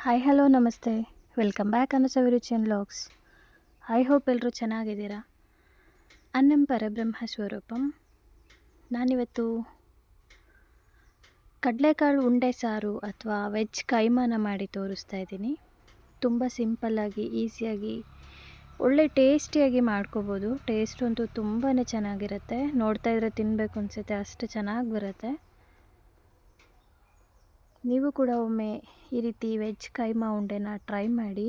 Hi hello ನಮಸ್ತೆ. Welcome back ಅನಸವಿರುಚಿಯನ್ vlogs. I hope ಎಲ್ಲರೂ ಚೆನ್ನಾಗಿದ್ದೀರಾ. ಅನ್ನಂ ಪರಬ್ರಹ್ಮ ಸ್ವರೂಪಂ. ನಾನಿವತ್ತು ಕಡಲೆಕಾಳು ಉಂಡೆ ಸಾರು ಅಥವಾ ವೆಜ್ ಕೈಮಾನ ಮಾಡಿ ತೋರಿಸ್ತಾ ಇದ್ದೀನಿ. ತುಂಬ ಸಿಂಪಲ್ಲಾಗಿ ಈಸಿಯಾಗಿ ಒಳ್ಳೆ ಟೇಸ್ಟಿಯಾಗಿ ಮಾಡ್ಕೋಬೋದು. ಟೇಸ್ಟ್ ಅಂತೂ ತುಂಬಾ ಚೆನ್ನಾಗಿರುತ್ತೆ. ನೋಡ್ತಾ ಇದ್ರೆ ತಿನ್ನಬೇಕು ಅನಿಸುತ್ತೆ, ಅಷ್ಟು ಚೆನ್ನಾಗಿ ಬರುತ್ತೆ. ನೀವು ಕೂಡ ಒಮ್ಮೆ ಈ ರೀತಿ ವೆಜ್ ಕೈಮಾ ಉಂಡೆನ ಟ್ರೈ ಮಾಡಿ.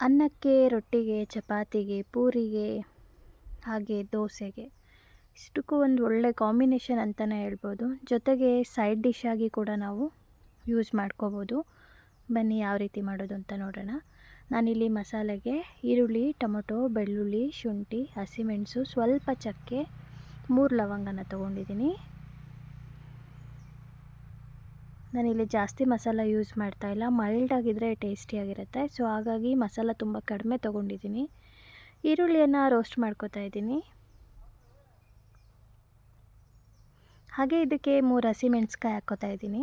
ಅನ್ನಕ್ಕೆ, ರೊಟ್ಟಿಗೆ, ಚಪಾತಿಗೆ, ಪೂರಿಗೆ, ಹಾಗೆ ದೋಸೆಗೆ ಇಷ್ಟಕ್ಕೂ ಒಂದು ಒಳ್ಳೆ ಕಾಂಬಿನೇಷನ್ ಅಂತಲೇ ಹೇಳ್ಬೋದು. ಜೊತೆಗೆ ಸೈಡ್ ಡಿಶ್ ಆಗಿ ಕೂಡ ನಾವು ಯೂಸ್ ಮಾಡ್ಕೋಬೋದು. ಬನ್ನಿ ಯಾವ ರೀತಿ ಮಾಡೋದು ಅಂತ ನೋಡೋಣ. ನಾನಿಲ್ಲಿ ಮಸಾಲೆಗೆ ಈರುಳ್ಳಿ, ಟೊಮೊಟೊ, ಬೆಳ್ಳುಳ್ಳಿ, ಶುಂಠಿ, ಹಸಿಮೆಣಸು, ಸ್ವಲ್ಪ ಚಕ್ಕೆ, 3 ಲವಂಗನ ತೊಗೊಂಡಿದ್ದೀನಿ. ನಾನಿಲ್ಲಿ ಜಾಸ್ತಿ ಮಸಾಲ ಯೂಸ್ ಮಾಡ್ತಾಯಿಲ್ಲ, ಮೈಲ್ಡ್ ಆಗಿದ್ದರೆ ಟೇಸ್ಟಿಯಾಗಿರುತ್ತೆ. ಸೊ ಹಾಗಾಗಿ ಮಸಾಲ ತುಂಬ ಕಡಿಮೆ ತೊಗೊಂಡಿದ್ದೀನಿ. ಈರುಳ್ಳಿಯನ್ನು ರೋಸ್ಟ್ ಮಾಡ್ಕೋತಾ ಇದ್ದೀನಿ. ಹಾಗೆ ಇದಕ್ಕೆ 3 ಹಸಿಮೆಣಸ್ಕಾಯಿ ಹಾಕ್ಕೋತಾ ಇದ್ದೀನಿ.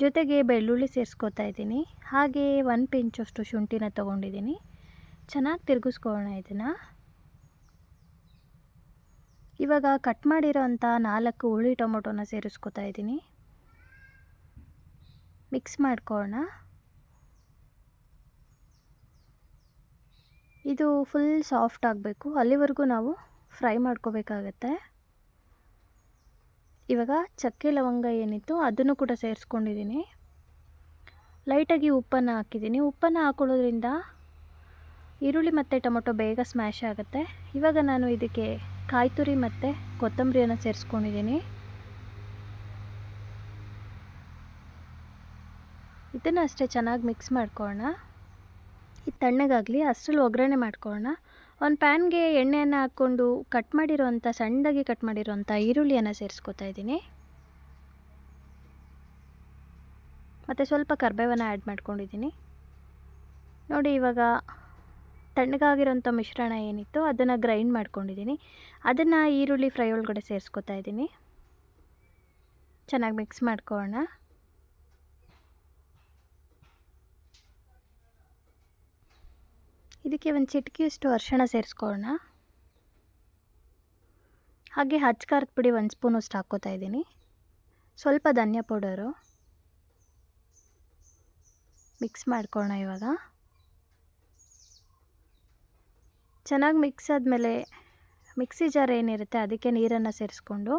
ಜೊತೆಗೆ ಬೆಳ್ಳುಳ್ಳಿ ಸೇರಿಸ್ಕೋತಾ ಇದ್ದೀನಿ. ಹಾಗೆ 1 ಪಿಂಚಷ್ಟು ಶುಂಠಿನ ತೊಗೊಂಡಿದ್ದೀನಿ. ಚೆನ್ನಾಗಿ ತಿರುಗಿಸ್ಕೊಳ್ಳೋಣ ಇದನ್ನು. ಇವಾಗ ಕಟ್ ಮಾಡಿರೋ ಅಂಥ 4 ಹುಳಿ ಟೊಮೊಟೊನ ಸೇರಿಸ್ಕೋತಾ ಇದ್ದೀನಿ. ಮಿಕ್ಸ್ ಮಾಡ್ಕೊಳ್ಳೋಣ. ಇದು ಫುಲ್ ಸಾಫ್ಟ್ ಆಗಬೇಕು, ಅಲ್ಲಿವರೆಗೂ ನಾವು ಫ್ರೈ ಮಾಡ್ಕೋಬೇಕಾಗತ್ತೆ. ಇವಾಗ ಚಕ್ಕೆ ಲವಂಗ ಏನಿತ್ತು ಅದನ್ನು ಕೂಡ ಸೇರಿಸ್ಕೊಂಡಿದ್ದೀನಿ. ಲೈಟಾಗಿ ಉಪ್ಪನ್ನು ಹಾಕಿದ್ದೀನಿ. ಉಪ್ಪನ್ನು ಹಾಕೊಳ್ಳೋದ್ರಿಂದ ಈರುಳ್ಳಿ ಮತ್ತು ಟೊಮೊಟೊ ಬೇಗ ಸ್ಮ್ಯಾಶ್ ಆಗುತ್ತೆ. ಇವಾಗ ನಾನು ಇದಕ್ಕೆ ಕಾಯಿ ತುರಿ ಮತ್ತು ಕೊತ್ತಂಬರಿಯನ್ನು ಸೇರಿಸ್ಕೊಂಡಿದ್ದೀನಿ. ಇದನ್ನು ಅಷ್ಟೇ ಚೆನ್ನಾಗಿ ಮಿಕ್ಸ್ ಮಾಡ್ಕೊಳ್ಳೋಣ. ಇದು ತಣ್ಣಗಾಗಲಿ, ಅಷ್ಟರಲ್ಲಿ ಒಗ್ಗರಣೆ ಮಾಡ್ಕೊಳ್ಳೋಣ. ಒಂದು ಪ್ಯಾನ್ಗೆ ಎಣ್ಣೆಯನ್ನು ಹಾಕ್ಕೊಂಡು ಸಣ್ಣದಾಗಿ ಕಟ್ ಮಾಡಿರೋಂಥ ಈರುಳ್ಳಿಯನ್ನು ಸೇರಿಸ್ಕೊತಾ ಇದ್ದೀನಿ. ಮತ್ತು ಸ್ವಲ್ಪ ಕರಿಬೇವನ್ನು ಆ್ಯಡ್ ಮಾಡ್ಕೊಂಡಿದ್ದೀನಿ. ನೋಡಿ, ಇವಾಗ ತಣ್ಣಗಾಗಿರೋಂಥ ಮಿಶ್ರಣ ಏನಿತ್ತು ಅದನ್ನು ಗ್ರೈಂಡ್ ಮಾಡ್ಕೊಂಡಿದ್ದೀನಿ. ಅದನ್ನು ಈರುಳ್ಳಿ ಫ್ರೈ ಒಳಗಡೆ ಸೇರಿಸ್ಕೊತಾ ಇದ್ದೀನಿ. ಚೆನ್ನಾಗಿ ಮಿಕ್ಸ್ ಮಾಡ್ಕೊಳ್ಳೋಣ. ಇದಕ್ಕೆ ಒಂದು ಚಿಟಿಕೆಯಷ್ಟು ಅರಿಶಿಣ ಸೇರಿಸ್ಕೊಳ್ಳೋಣ. ಹಾಗೆ ಖಾರದ ಪುಡಿ 1 ಸ್ಪೂನಷ್ಟು ಹಾಕ್ಕೋತಾ ಇದ್ದೀನಿ. ಸ್ವಲ್ಪ ಧನಿಯಾ ಪೌಡರು ಮಿಕ್ಸ್ ಮಾಡ್ಕೊಳ್ಳೋಣ. ಇವಾಗ ಚೆನ್ನಾಗಿ ಮಿಕ್ಸ್ ಆದಮೇಲೆ ಮಿಕ್ಸಿ ಜಾರ್ ಏನಿರುತ್ತೆ ಅದಕ್ಕೆ ನೀರನ್ನು ಸೇರಿಸ್ಕೊಂಡು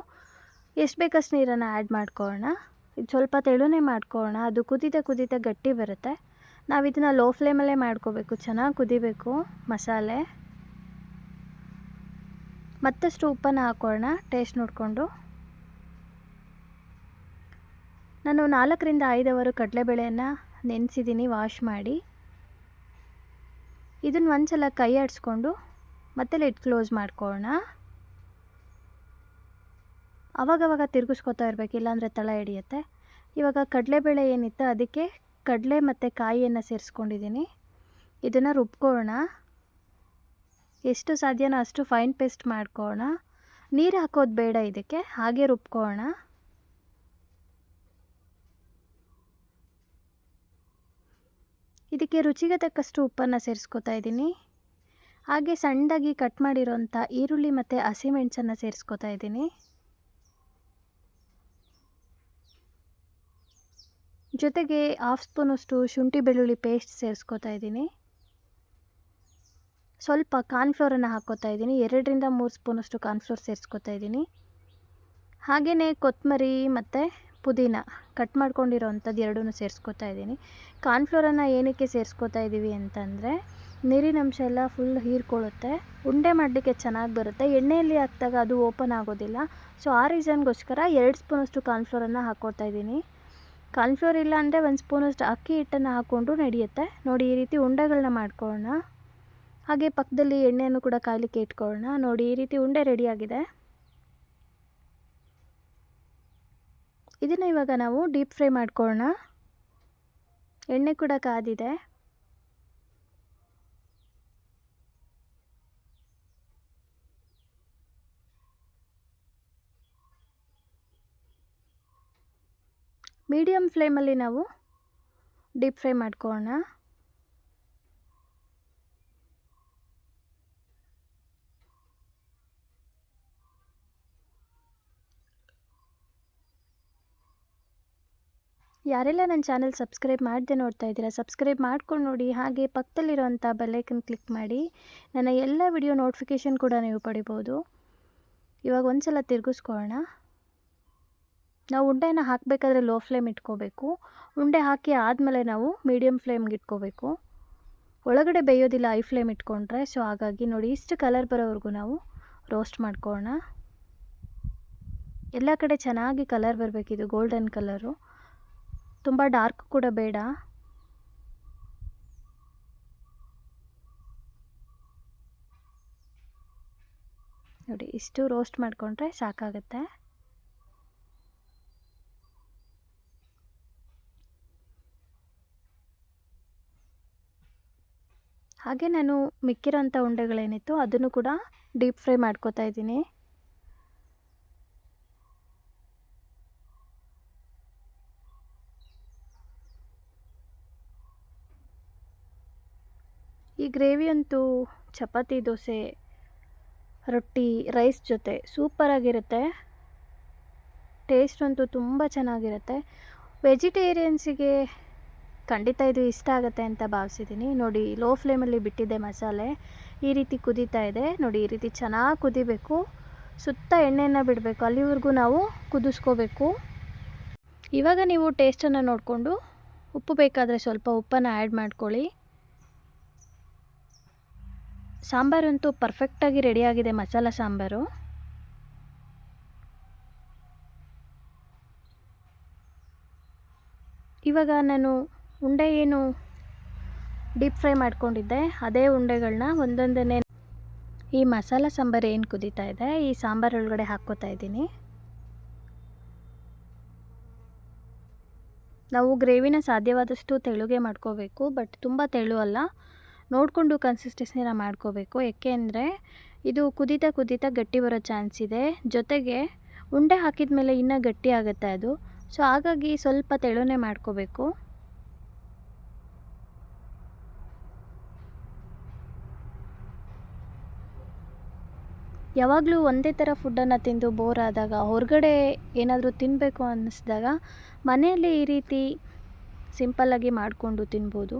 ಎಷ್ಟು ಬೇಕಷ್ಟು ನೀರನ್ನು ಆ್ಯಡ್ ಮಾಡ್ಕೊಳ್ಳೋಣ. ಇದು ಸ್ವಲ್ಪ ತೆಳುನೇ ಮಾಡ್ಕೊಳ್ಳೋಣ. ಅದು ಕುದೀತಾ ಗಟ್ಟಿ ಬರುತ್ತೆ. ನಾವು ಇದನ್ನು ಲೋ ಫ್ಲೇಮಲ್ಲೇ ಮಾಡ್ಕೋಬೇಕು. ಚೆನ್ನಾಗಿ ಕುದಿಬೇಕು ಮಸಾಲೆ. ಮತ್ತಷ್ಟು ಉಪ್ಪನ್ನು ಹಾಕೋಣ ಟೇಸ್ಟ್ ನೋಡಿಕೊಂಡು. ನಾನು 4ರಿಂದ 5 ಅವರು ಕಡಲೆಬೇಳೆಯನ್ನು ನೆನೆಸಿದ್ದೀನಿ ವಾಶ್ ಮಾಡಿ. ಇದನ್ನು ಒಂದ್ಸಲ ಕೈ ಆಡಿಸ್ಕೊಂಡು ಮತ್ತೆ ಲಿಡ್ ಕ್ಲೋಸ್ ಮಾಡ್ಕೊಳ್ಳೋಣ. ಆವಾಗವಾಗ ತಿರುಗಿಸ್ಕೊತಾ ಇರಬೇಕು, ಇಲ್ಲಾಂದರೆ ತಳ ಹಿಡಿಯುತ್ತೆ. ಇವಾಗ ಕಡಲೆಬೇಳೆ ಏನಿತ್ತು ಅದಕ್ಕೆ ಕಡಲೆ ಮತ್ತು ಕಾಯಿಯನ್ನು ಸೇರಿಸ್ಕೊಂಡಿದ್ದೀನಿ. ಇದನ್ನು ರುಬ್ಕೊಳ್ಳೋಣ. ಎಷ್ಟು ಸಾಧ್ಯನೋ ಅಷ್ಟು ಫೈನ್ ಪೇಸ್ಟ್ ಮಾಡ್ಕೊಳ್ಳೋಣ. ನೀರು ಹಾಕೋದು ಬೇಡ ಇದಕ್ಕೆ, ಹಾಗೆ ರುಬ್ಕೊಳ್ಳೋಣ. ಇದಕ್ಕೆ ರುಚಿಗೆ ತಕ್ಕಷ್ಟು ಉಪ್ಪನ್ನು ಸೇರಿಸ್ಕೊತಾ ಇದ್ದೀನಿ. ಹಾಗೆ ಸಣ್ಣದಾಗಿ ಕಟ್ ಮಾಡಿರೋಂಥ ಈರುಳ್ಳಿ ಮತ್ತು ಹಸಿಮೆಣಸನ್ನು ಸೇರಿಸ್ಕೊತಾ ಇದ್ದೀನಿ. ಜೊತೆಗೆ 1/2 ಸ್ಪೂನಷ್ಟು ಶುಂಠಿ ಬೆಳ್ಳುಳ್ಳಿ ಪೇಸ್ಟ್ ಸೇರಿಸ್ಕೊತಾ ಇದ್ದೀನಿ. ಸ್ವಲ್ಪ ಕಾರ್ನ್ಫ್ಲೋರನ್ನು ಹಾಕ್ಕೋತಾ ಇದ್ದೀನಿ. 2ರಿಂದ 3 ಸ್ಪೂನಷ್ಟು ಕಾರ್ನ್ಫ್ಲೋರ್ ಸೇರಿಸ್ಕೊತಾ ಇದ್ದೀನಿ. ಹಾಗೆಯೇ ಕೊತ್ತಂಬರಿ ಮತ್ತು ಪುದೀನ ಕಟ್ ಮಾಡ್ಕೊಂಡಿರೋ ಅಂಥದ್ದು 2 ಸೇರಿಸ್ಕೊತಾ ಇದ್ದೀನಿ. ಕಾರ್ನ್ಫ್ಲೋರನ್ನು ಏನಕ್ಕೆ ಸೇರಿಸ್ಕೊತಾ ಇದ್ದೀವಿ ಅಂತಂದರೆ ನೀರಿನಂಶ ಎಲ್ಲ ಫುಲ್ ಹೀರ್ಕೊಳ್ಳುತ್ತೆ. ಉಂಡೆ ಮಾಡಲಿಕ್ಕೆ ಚೆನ್ನಾಗಿ ಬರುತ್ತೆ. ಎಣ್ಣೆಯಲ್ಲಿ ಹಾಕಿದಾಗ ಅದು ಓಪನ್ ಆಗೋದಿಲ್ಲ. ಸೊ ಆ ರೀಸನ್ಗೋಸ್ಕರ 2 ಸ್ಪೂನಷ್ಟು ಕಾರ್ನ್ಫ್ಲೋರನ್ನು ಹಾಕ್ಕೊತಾ ಇದ್ದೀನಿ. ಕಾರ್ನ್ಫ್ಲೋರ್ ಇಲ್ಲ ಅಂದರೆ 1 ಸ್ಪೂನಷ್ಟು ಅಕ್ಕಿ ಹಿಟ್ಟನ್ನು ಹಾಕ್ಕೊಂಡು ನಡೆಯುತ್ತೆ. ನೋಡಿ, ಈ ರೀತಿ ಉಂಡೆಗಳನ್ನ ಮಾಡ್ಕೊಳ್ಳೋಣ. ಹಾಗೆ ಪಕ್ಕದಲ್ಲಿ ಎಣ್ಣೆಯನ್ನು ಕೂಡ ಕಾಯಲಿಕ್ಕೆ ಇಟ್ಕೊಳ್ಳೋಣ. ನೋಡಿ, ಈ ರೀತಿ ಉಂಡೆ ರೆಡಿಯಾಗಿದೆ. ಇದನ್ನು ಇವಾಗ ನಾವು ಡೀಪ್ ಫ್ರೈ ಮಾಡ್ಕೊಳ್ಳೋಣ. ಎಣ್ಣೆ ಕೂಡ ಕಾದಿದೆ. ಮೀಡಿಯಮ್ ಫ್ಲೇಮಲ್ಲಿ ನಾವು ಡೀಪ್ ಫ್ರೈ ಮಾಡ್ಕೊಳ್ಳೋಣ. ಯಾರೆಲ್ಲ ನನ್ನ ಚಾನಲ್ ಸಬ್ಸ್ಕ್ರೈಬ್ ಮಾಡದೆ ನೋಡ್ತಾ ಇದ್ದೀರಾ, ಸಬ್ಸ್ಕ್ರೈಬ್ ಮಾಡ್ಕೊಂಡು ನೋಡಿ. ಹಾಗೆ ಪಕ್ಕದಲ್ಲಿರೋಂಥ ಬೆಲ್ಲೈಕನ್ ಕ್ಲಿಕ್ ಮಾಡಿ ನನ್ನ ಎಲ್ಲ ವಿಡಿಯೋ ನೋಟಿಫಿಕೇಷನ್ ಕೂಡ ನೀವು ಪಡಿಬೋದು. ಇವಾಗ ಒಂದು ಸಲ ತಿರುಗಿಸ್ಕೊಳ್ಳೋಣ. ನಾವು ಉಂಡೆನ ಹಾಕಬೇಕಾದ್ರೆ ಲೋ ಫ್ಲೇಮ್ ಇಟ್ಕೋಬೇಕು. ಉಂಡೆ ಹಾಕಿ ಆದಮೇಲೆ ನಾವು ಮೀಡಿಯಮ್ ಫ್ಲೇಮ್ಗೆ ಇಟ್ಕೋಬೇಕು. ಒಳಗಡೆ ಬೇಯೋದಿಲ್ಲ ಹೈ ಫ್ಲೇಮ್ ಇಟ್ಕೊಂಡ್ರೆ. ಸೊ ಹಾಗಾಗಿ ನೋಡಿ, ಇಷ್ಟು ಕಲರ್ ಬರೋವರೆಗೂ ನಾವು ರೋಸ್ಟ್ ಮಾಡ್ಕೊಳ್ಳೋಣ. ಎಲ್ಲ ಕಡೆ ಚೆನ್ನಾಗಿ ಕಲರ್ ಬರಬೇಕಿದು, ಗೋಲ್ಡನ್ ಕಲರು. ತುಂಬ ಡಾರ್ಕ್ ಕೂಡ ಬೇಡ. ನೋಡಿ, ಇಷ್ಟು ರೋಸ್ಟ್ ಮಾಡಿಕೊಂಡ್ರೆ ಸಾಕಾಗುತ್ತೆ. ಹಾಗೆ ನಾನು ಮಿಕ್ಕಿರೋಂಥ ಉಂಡೆಗಳೇನಿತ್ತು ಅದನ್ನು ಕೂಡ ಡೀಪ್ ಫ್ರೈ ಮಾಡ್ಕೋತಾ ಇದ್ದೀನಿ. ಈ ಗ್ರೇವಿ ಅಂತೂ ಚಪಾತಿ, ದೋಸೆ, ರೊಟ್ಟಿ, ರೈಸ್ ಜೊತೆ ಸೂಪರಾಗಿರುತ್ತೆ. ಟೇಸ್ಟ್ ಅಂತೂ ತುಂಬ ಚೆನ್ನಾಗಿರುತ್ತೆ. ವೆಜಿಟೇರಿಯನ್ಸಿಗೆ ಖಂಡಿತ ಇದು ಇಷ್ಟ ಆಗುತ್ತೆ ಅಂತ ಭಾವಿಸಿದ್ದೀನಿ. ನೋಡಿ, ಲೋ ಫ್ಲೇಮಲ್ಲಿ ಬಿಟ್ಟಿದ್ದೆ ಮಸಾಲೆ, ಈ ರೀತಿ ಕುದೀತಾ ಇದೆ. ನೋಡಿ, ಈ ರೀತಿ ಚೆನ್ನಾಗಿ ಕುದಿಬೇಕು. ಸುತ್ತ ಎಣ್ಣೆಯನ್ನು ಬಿಡಬೇಕು, ಅಲ್ಲಿವರೆಗೂ ನಾವು ಕುದಿಸ್ಕೋಬೇಕು. ಇವಾಗ ನೀವು ಟೇಸ್ಟನ್ನು ನೋಡಿಕೊಂಡು ಉಪ್ಪು ಬೇಕಾದರೆ ಸ್ವಲ್ಪ ಉಪ್ಪನ್ನು ಆ್ಯಡ್ ಮಾಡ್ಕೊಳ್ಳಿ. ಸಾಂಬಾರಂತೂ ಪರ್ಫೆಕ್ಟಾಗಿ ರೆಡಿಯಾಗಿದೆ, ಮಸಾಲ ಸಾಂಬಾರು. ಇವಾಗ ನಾನು ಉಂಡೆ ಏನು ಡೀಪ್ ಫ್ರೈ ಮಾಡ್ಕೊಂಡಿದ್ದೆ ಅದೇ ಉಂಡೆಗಳನ್ನ ಒಂದೊಂದನ್ನೇ ಈ ಮಸಾಲ ಸಾಂಬಾರು ಏನು ಕುದೀತಾ ಇದೆ ಈ ಸಾಂಬಾರು ಒಳಗಡೆ ಹಾಕ್ಕೋತಾ ಇದ್ದೀನಿ. ನಾವು ಗ್ರೇವಿನ ಸಾಧ್ಯವಾದಷ್ಟು ತೆಳುಗೆ ಮಾಡ್ಕೋಬೇಕು, ಬಟ್ ತುಂಬ ತೆಳು ಅಲ್ಲ, ನೋಡಿಕೊಂಡು ಕನ್ಸಿಸ್ಟೆನ್ಸಿನ ಮಾಡ್ಕೋಬೇಕು. ಏಕೆ ಅಂದರೆ ಇದು ಕುದೀತಾ ಕುದೀತಾ ಗಟ್ಟಿ ಬರೋ ಚಾನ್ಸ್ ಇದೆ. ಜೊತೆಗೆ ಉಂಡೆ ಹಾಕಿದ ಮೇಲೆ ಇನ್ನೂ ಗಟ್ಟಿ ಆಗುತ್ತೆ ಅದು. ಸೊ ಹಾಗಾಗಿ ಸ್ವಲ್ಪ ತೆಳುನೇ ಮಾಡ್ಕೋಬೇಕು. ಯಾವಾಗಲೂ ಒಂದೇ ಥರ ಫುಡ್ಡನ್ನು ತಿಂದು ಬೋರ್ ಆದಾಗ, ಹೊರಗಡೆ ಏನಾದರೂ ತಿನ್ನಬೇಕು ಅನ್ನಿಸಿದಾಗ ಮನೆಯಲ್ಲಿ ಈ ರೀತಿ ಸಿಂಪಲ್ಲಾಗಿ ಮಾಡಿಕೊಂಡು ತಿನ್ಬೋದು.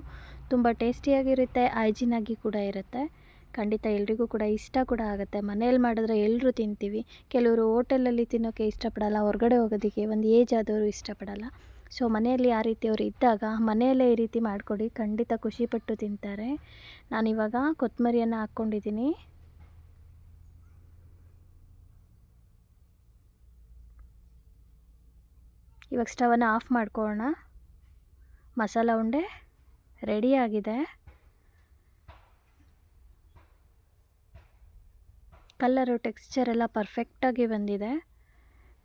ತುಂಬ ಟೇಸ್ಟಿಯಾಗಿರುತ್ತೆ, ಹೈಜಿನಾಗಿ ಕೂಡ ಇರುತ್ತೆ. ಖಂಡಿತ ಎಲ್ರಿಗೂ ಕೂಡ ಇಷ್ಟ ಕೂಡ ಆಗುತ್ತೆ. ಮನೇಲಿ ಮಾಡಿದ್ರೆ ಎಲ್ಲರೂ ತಿಂತೀವಿ. ಕೆಲವರು ಹೋಟೆಲಲ್ಲಿ ತಿನ್ನೋಕ್ಕೆ ಇಷ್ಟಪಡಲ್ಲ, ಹೊರಗಡೆ ಹೋಗೋದಕ್ಕೆ ಒಂದು ಏಜ್ ಆದವರು ಇಷ್ಟಪಡಲ್ಲ. ಸೊ ಮನೆಯಲ್ಲಿ ಆ ರೀತಿಯವರು ಇದ್ದಾಗ ಮನೆಯಲ್ಲೇ ಈ ರೀತಿ ಮಾಡಿಕೊಡಿ, ಖಂಡಿತ ಖುಷಿಪಟ್ಟು ತಿಂತಾರೆ. ನಾನಿವಾಗ ಕೊತ್ತಂಬರಿಯನ್ನು ಹಾಕ್ಕೊಂಡಿದ್ದೀನಿ. ಇವಾಗ ಸ್ಟವನ್ನು ಆಫ್ ಮಾಡ್ಕೊಳ್ಳೋಣ. ಮಸಾಲ ಉಂಡೆ ರೆಡಿಯಾಗಿದೆ. ಕಲರು, ಟೆಕ್ಸ್ಚರ್ ಎಲ್ಲ ಪರ್ಫೆಕ್ಟಾಗಿ ಬಂದಿದೆ.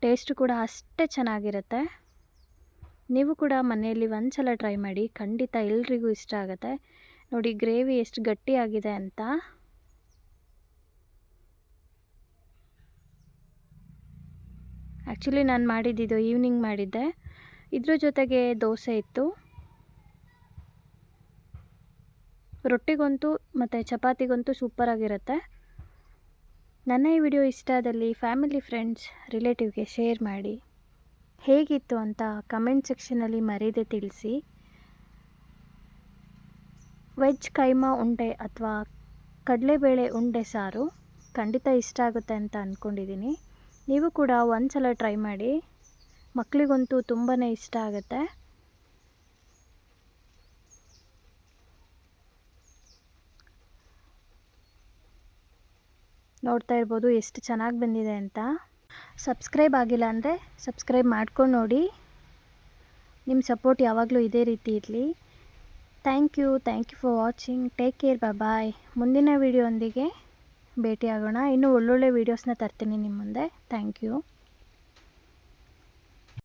ಟೇಸ್ಟು ಕೂಡ ಅಷ್ಟೇ ಚೆನ್ನಾಗಿರುತ್ತೆ. ನೀವು ಕೂಡ ಮನೆಯಲ್ಲಿ ಒಂದು ಸಲ ಟ್ರೈ ಮಾಡಿ, ಖಂಡಿತ ಎಲ್ರಿಗೂ ಇಷ್ಟ ಆಗುತ್ತೆ. ನೋಡಿ ಗ್ರೇವಿ ಎಷ್ಟು ಗಟ್ಟಿಯಾಗಿದೆ ಅಂತ. ಆ್ಯಕ್ಚುಲಿ ನಾನು ಮಾಡಿದ್ದಿದ್ದು ಈವ್ನಿಂಗ್ ಮಾಡಿದ್ದೆ. ಇದ್ರ ಜೊತೆಗೆ ದೋಸೆ ಇತ್ತು. ರೊಟ್ಟಿಗಂತೂ ಮತ್ತು ಚಪಾತಿಗಂತೂ ಸೂಪರಾಗಿರುತ್ತೆ. ನನ್ನ ಈ ವಿಡಿಯೋ ಇಷ್ಟ ಆದಲ್ಲಿ ಫ್ಯಾಮಿಲಿ, ಫ್ರೆಂಡ್ಸ್, ರಿಲೇಟಿವ್ಗೆ ಶೇರ್ ಮಾಡಿ. ಹೇಗಿತ್ತು ಅಂತ ಕಮೆಂಟ್ ಸೆಕ್ಷನಲ್ಲಿ ಮರೀದೆ ತಿಳಿಸಿ. ವೆಜ್ ಕೈಮಾ ಉಂಡೆ ಅಥವಾ ಕಡಲೆಬೇಳೆ ಉಂಡೆ ಸಾರು ಖಂಡಿತ ಇಷ್ಟ ಆಗುತ್ತೆ ಅಂತ ಅಂದ್ಕೊಂಡಿದ್ದೀನಿ. ನೀವು ಕೂಡ ಒಂದು ಸಲ ಟ್ರೈ ಮಾಡಿ, ಮಕ್ಕಳಿಗಂತೂ ತುಂಬಾ ಇಷ್ಟ ಆಗುತ್ತೆ. ನೋಡ್ತಾ ಇರ್ಬೋದು ಎಷ್ಟು ಚೆನ್ನಾಗಿ ಬಂದಿದೆ ಅಂತ. ಸಬ್ಸ್ಕ್ರೈಬ್ ಆಗಿಲ್ಲ ಅಂದರೆ ಸಬ್ಸ್ಕ್ರೈಬ್ ಮಾಡ್ಕೊಂಡು ನೋಡಿ. ನಿಮ್ಮ ಸಪೋರ್ಟ್ ಯಾವಾಗಲೂ ಇದೇ ರೀತಿ ಇರಲಿ. Thank you for watching. Take care, bye. ಮುಂದಿನ ವೀಡಿಯೋ ಒಂದಿಗೆ ಭೇಟಿಯಾಗೋಣ. ಇನ್ನೂ ಒಳ್ಳೊಳ್ಳೆ ವೀಡಿಯೋಸ್ನ ತರ್ತೀನಿ ನಿಮ್ಮ ಮುಂದೆ. Thank you.